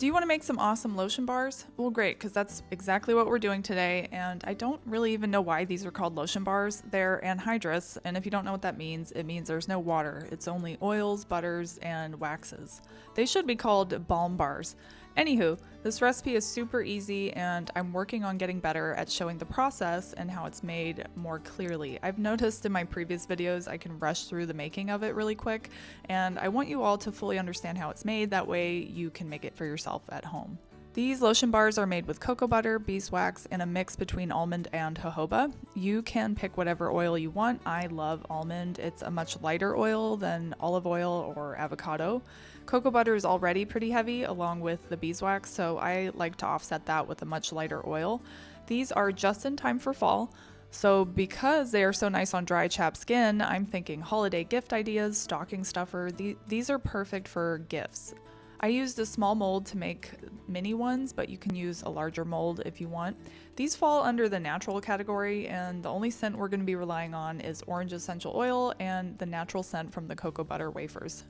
Do you want to make some awesome lotion bars? Well, great, because that's exactly what we're doing today, and I don't really even know why these are called lotion bars. They're anhydrous, and if you don't know what that means, it means there's no water. It's only oils, butters, and waxes. They should be called balm bars. Anywho, this recipe is super easy, and I'm working on getting better at showing the process and how it's made more clearly. I've noticed in my previous videos I can rush through the making of it really quick, and I want you all to fully understand how it's made. That way you can make it for yourself at home. These lotion bars are made with cocoa butter, beeswax, and a mix between almond and jojoba. You can pick whatever oil you want. I love almond. It's a much lighter oil than olive oil or avocado. Cocoa butter is already pretty heavy along with the beeswax, so I like to offset that with a much lighter oil. These are just in time for fall. So because they are so nice on dry, chapped skin, I'm thinking holiday gift ideas, stocking stuffer. These are perfect for gifts. I used a small mold to make mini ones, but you can use a larger mold if you want. These fall under the natural category, and the only scent we're going to be relying on is orange essential oil and the natural scent from the cocoa butter wafers.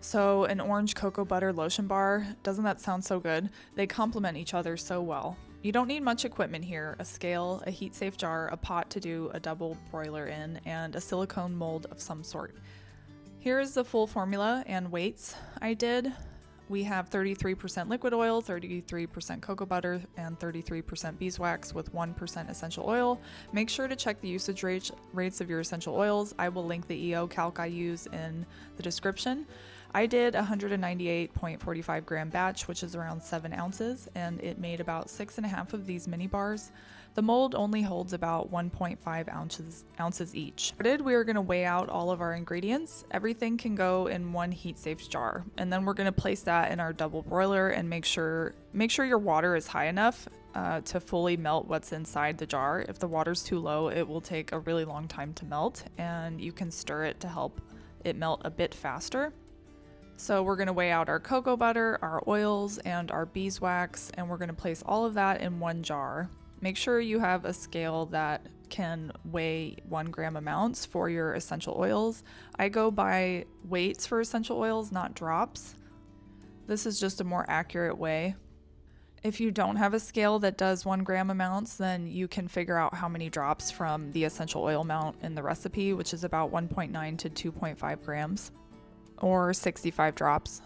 So an orange cocoa butter lotion bar, doesn't that sound so good? They complement each other so well. You don't need much equipment here: a scale, a heat safe jar, a pot to do a double broiler in, and a silicone mold of some sort. Here is the full formula and weights I did. We have 33% liquid oil, 33% cocoa butter, and 33% beeswax with 1% essential oil. Make sure to check the usage rates of your essential oils. I will link the EO Calc I use in the description. I did a 198.45 gram batch, which is around 7 ounces, and it made about 6.5 of these mini bars. The mold only holds about 1.5 ounces each. We are going to weigh out all of our ingredients. Everything can go in one heat safe jar, and then we're going to place that in our double broiler and make sure your water is high enough to fully melt what's inside the jar. If the water's too low, it will take a really long time to melt, and you can stir it to help it melt a bit faster. So we're going to weigh out our cocoa butter, our oils, and our beeswax, and we're going to place all of that in one jar. Make sure you have a scale that can weigh 1 gram amounts for your essential oils. I go by weights for essential oils, not drops. This is just a more accurate way. If you don't have a scale that does 1 gram amounts, then you can figure out how many drops from the essential oil amount in the recipe, which is about 1.9 to 2.5 grams. Or 65 drops.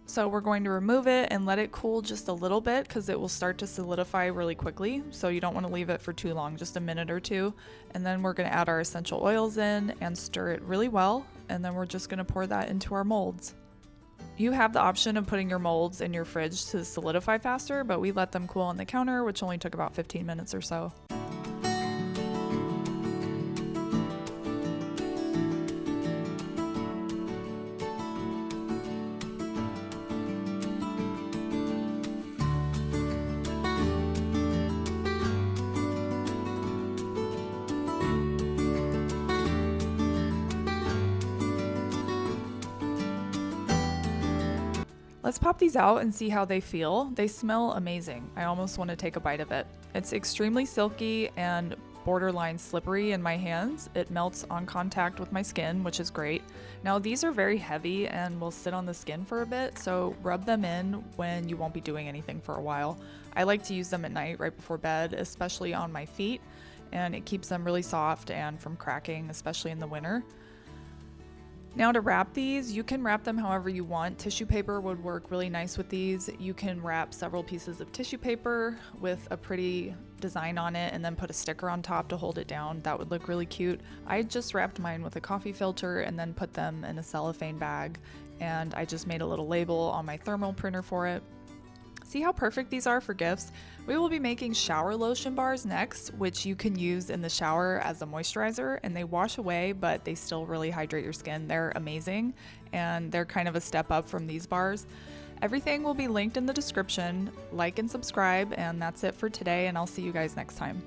So we're going to remove it and let it cool just a little bit because it will start to solidify really quickly. So you don't want to leave it for too long, just a minute or two. And then we're going to add our essential oils in and stir it really well. And then we're just going to pour that into our molds. You have the option of putting your molds in your fridge to solidify faster, but we let them cool on the counter, which only took about 15 minutes or so. Let's pop these out and see how they feel. They smell amazing. I almost want to take a bite of it. It's extremely silky and borderline slippery in my hands. It melts on contact with my skin, which is great. Now these are very heavy and will sit on the skin for a bit, so rub them in when you won't be doing anything for a while. I like to use them at night right before bed, especially on my feet, and it keeps them really soft and from cracking, especially in the winter. Now to wrap these, you can wrap them however you want. Tissue paper would work really nice with these. You can wrap several pieces of tissue paper with a pretty design on it and then put a sticker on top to hold it down. That would look really cute. I just wrapped mine with a coffee filter and then put them in a cellophane bag, and I just made a little label on my thermal printer for it. See how perfect these are for gifts? We will be making shower lotion bars next, which you can use in the shower as a moisturizer, and they wash away, but they still really hydrate your skin. They're amazing, and they're kind of a step up from these bars. Everything will be linked in the description. Like and subscribe, and that's it for today, and I'll see you guys next time.